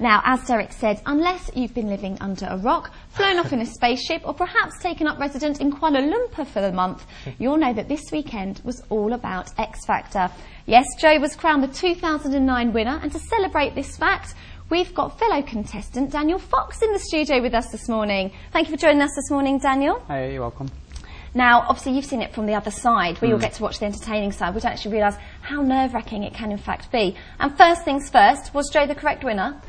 Now, as Derek said, unless you've been living under a rock, flown off in a spaceship, or perhaps taken up resident in Kuala Lumpur for the month, you'll know that this weekend was all about X Factor. Yes, Joe was crowned the 2009 winner, and to celebrate this fact, we've got fellow contestant Daniel Fox in the studio with us this morning. Thank you for joining us this morning, Daniel. Hey, you're welcome. Now, obviously, you've seen it from the other side, where you'll get to watch the entertaining side. We don't actually realise how nerve-wracking it can, in fact, be. And first things first, was Joe the correct winner?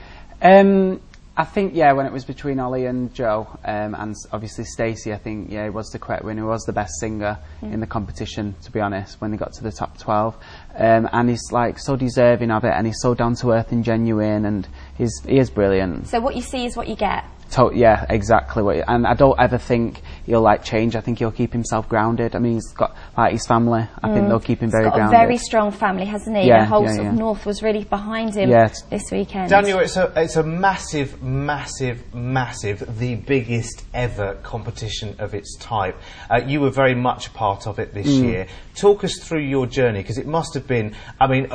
I think, yeah, when it was between Ollie and Joe, and obviously Stacey, I think, yeah, he was the correct winner. He was the best singer in the competition, to be honest, when they got to the top 12. And he's, like, so deserving of it, and he's so down-to-earth and genuine, and he is brilliant. So what you see is what you get? Yeah, exactly. And I don't ever think he'll like change. I think he'll keep himself grounded. I mean, he's got like his family. I think they'll keep him very grounded. He's got a very strong family, hasn't he? Yeah, the whole sort of North was really behind him this weekend. Daniel, it's a massive, the biggest ever competition of its type. You were very much a part of it this year. Talk us through your journey, because it must have been, I mean,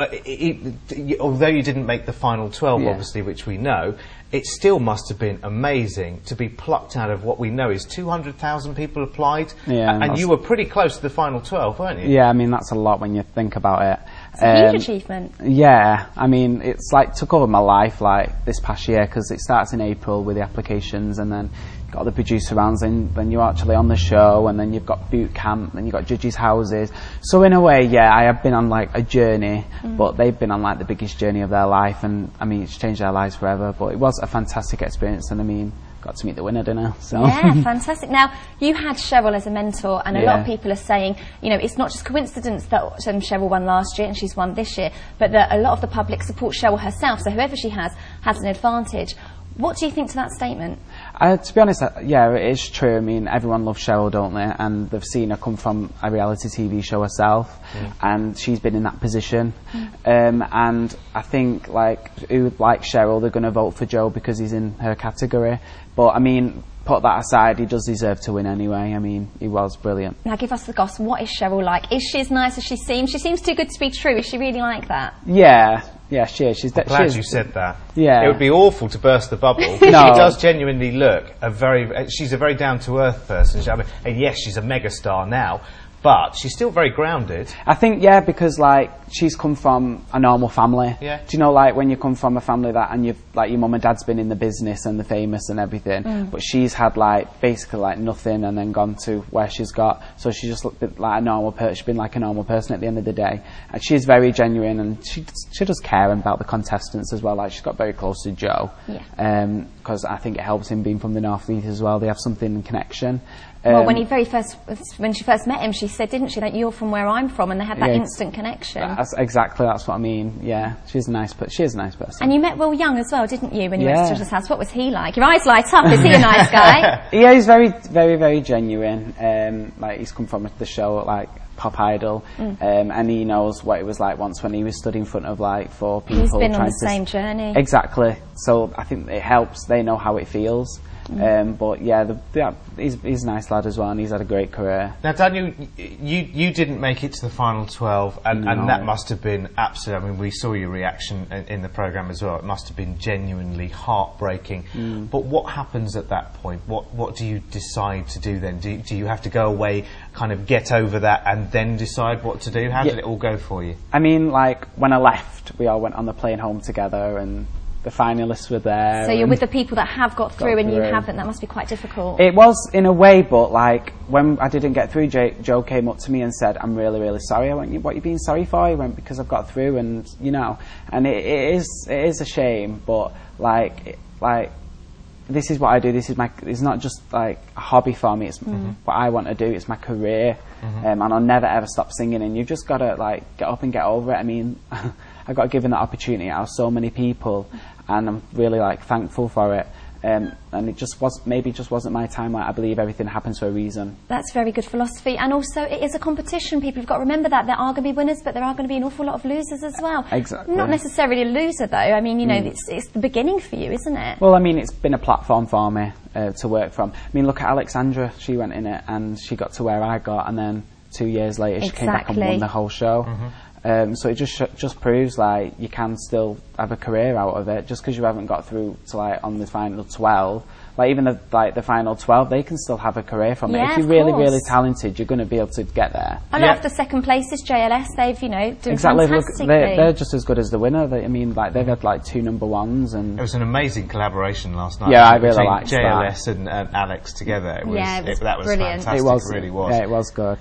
although you didn't make the final 12, obviously, which we know, it still must have been amazing to be plucked out of what we know is 200,000 people applied. Yeah, and you were pretty close to the final 12, weren't you? Yeah, I mean, that's a lot when you think about it. It's a huge achievement. Yeah, I mean, it's like took over my life like this past year, because it starts in April with the applications, and then got the producer rounds, and then you're actually on the show, and then you've got boot camp, and you've got judges' houses. So in a way, yeah, I have been on like a journey, but they've been on like the biggest journey of their life, and I mean, it's changed their lives forever. But it was a fantastic experience, and I mean, got to meet the winner, didn't I? So. Yeah, fantastic. Now, you had Cheryl as a mentor, and a lot of people are saying, you know, it's not just coincidence that Cheryl won last year and she's won this year, but that a lot of the public support Cheryl herself, so whoever she has an advantage. What do you think to that statement? To be honest, yeah, it is true. I mean, everyone loves Cheryl, don't they? And they've seen her come from a reality TV show herself, and she's been in that position. And I think, like, who like Cheryl, they're going to vote for Joe because he's in her category. But, I mean, put that aside, he does deserve to win anyway. I mean, he was brilliant. Now, give us the gossip. What is Cheryl like? Is she as nice as she seems? She seems too good to be true. Is she really like that? Yeah. Yeah, she is. I'm glad you said that. Yeah. It would be awful to burst the bubble. No. She does genuinely look she's a very down-to-earth person. I mean, and yes, she's a megastar now, but she's still very grounded. I think, yeah, because, like, she's come from a normal family. Yeah. Do you know, like, when you come from a family that, and you've, like, your mum and dad's been in the business and the famous and everything, but she's had, like, basically, like, nothing and then gone to where she's got. So she's just looked like a normal person. She's been like a normal person at the end of the day. And she's very genuine, and she does care about the contestants as well. Like, she's got very close to Joe. Yeah. Because I think it helps him being from the North East as well. They have something in connection. Well, when she first met him, she said, didn't she, that you're from where I'm from, and they had that instant connection. That's what I mean. Yeah, she is a nice person. And you met Will Young as well, didn't you, when you went to Judge's house? What was he like? Your eyes light up. Is he a nice guy? Yeah, he's very, very, very genuine. Like, he's come from the show, like, Pop Idol, and he knows what it was like once when he was stood in front of like 4 people. He's been on the same journey. Exactly. So I think it helps. They know how it feels. But yeah, he's a nice lad as well, and he's had a great career. Now, Daniel, you didn't make it to the final 12, and that must have been absolutely. I mean, we saw your reaction in the programme as well. It must have been genuinely heartbreaking. But what happens at that point? What do you decide to do then? Do you have to go away, kind of get over that, and then decide what to do? How did it all go for you? I mean, like, when I left, we all went on the plane home together, and the finalists were there. So you're with the people that have got through and you haven't. That must be quite difficult. It was, in a way, but like when I didn't get through, Joe came up to me and said, "I'm really, really sorry." I went, "What are you being sorry for?" He went, "Because I've got through," and you know, and it is a shame, but like this is what I do. It's not just like a hobby for me. It's what I want to do. It's my career, and I'll never ever stop singing. And you've just got to like get up and get over it. I mean, I got given that opportunity out of so many people, and I'm really like thankful for it. And it just wasn't my time. Like, I believe everything happens for a reason. That's very good philosophy. And also, it is a competition. People have got to remember that there are going to be winners, but there are going to be an awful lot of losers as well. Exactly. Not necessarily a loser, though. I mean, you know, it's the beginning for you, isn't it? Well, I mean, it's been a platform for me to work from. I mean, look at Alexandra. She went in it, and she got to where I got, and then 2 years later, she came back and won the whole show. So it just proves like you can still have a career out of it just because you haven't got through to like on the final 12. Like even the final 12, they can still have a career from it. If you're really talented, you're going to be able to get there. And after second place is JLS, they've doing fantastically. They're just as good as the winner. They've had like 2 number ones, and it was an amazing collaboration last night. Yeah, I really liked JLS and Alex together. That was brilliant. Fantastic. It really was. Yeah, it was good.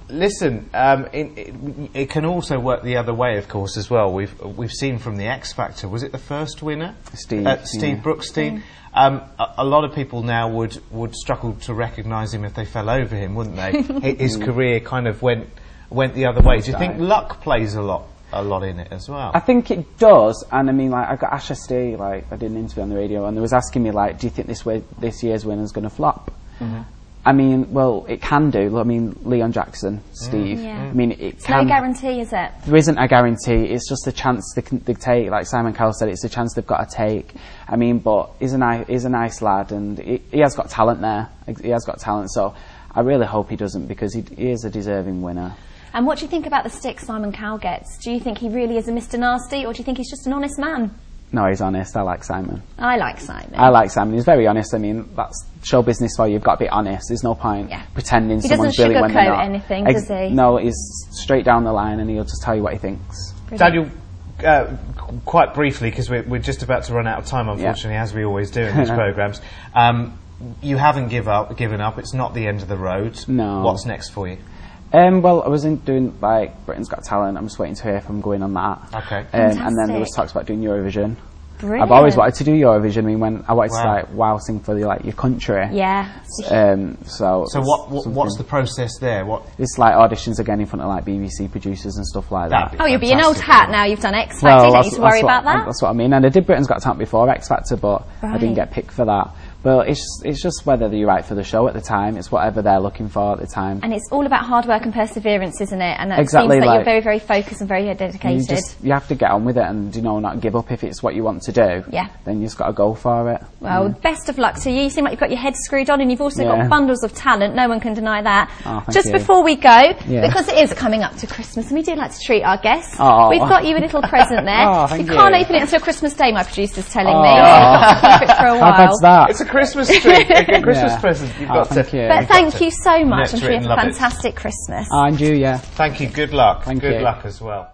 Listen, it can also work the other way, of course, as well. We've seen from the X Factor. Was it the first winner, Steve Brookstein? A lot of people now would struggle to recognise him if they fell over him, wouldn't they? His career kind of went the other way. Do you think luck plays a lot in it as well? I think it does, and I mean, like I got Asher Stee, like I did an interview on the radio, and they was asking me like, do you think this year's winner's going to flop? Mm-hmm. I mean, well, it can do. I mean, Leon Jackson, Steve. Yeah. I mean, it's no guarantee, is it? There isn't a guarantee. It's just a chance they take. Like Simon Cowell said, it's a chance they've got to take. I mean, but he's a nice lad, and he has got talent there. He has got talent, so I really hope he doesn't, because he is a deserving winner. And what do you think about the stick Simon Cowell gets? Do you think he really is a Mr. Nasty, or do you think he's just an honest man? No, he's honest. I like Simon. I like Simon. I like Simon. He's very honest. I mean, that's show business for you. You've got to be honest. There's no point pretending someone's brilliant when they're not. He doesn't sugarcoat anything, does he? No, he's straight down the line, and he'll just tell you what he thinks. Daniel, quite briefly, because we're just about to run out of time, unfortunately, as we always do in these programmes. You haven't given up. It's not the end of the road. No. What's next for you? Well, I was doing like Britain's Got Talent. I'm just waiting to hear if I'm going on that. Okay. And then there was talks about doing Eurovision. Brilliant. I've always wanted to do Eurovision. I mean, when I wanted to sing for your country. Yeah. So what's the process there? It's like auditions again in front of like BBC producers and stuff like that. Oh, you'll be an old hat now. You've done X Factor. You don't need to worry about that. That's what I mean. And I did Britain's Got Talent before X Factor, but I didn't get picked for that. But it's just whether you're right for the show at the time. It's whatever they're looking for at the time. And it's all about hard work and perseverance, isn't it? And it exactly, seems that you're very, very focused and very dedicated. You have to get on with it and, not give up if it's what you want to do. Yeah. Then you just got to go for it. Well, best of luck to you. You seem like you've got your head screwed on, and you've also got bundles of talent. No one can deny that. Oh, just before we go, because it is coming up to Christmas, and we do like to treat our guests. Oh. We've got you a little present there. You can't open it until Christmas Day, my producer's telling me. So you've got to keep it for a while. How bad's that? It's a Christmas tree. A Christmas present. You've got to. But thank you so much, and for a fantastic Christmas. And you, Thank you. Good luck. Thank you. Good luck as well.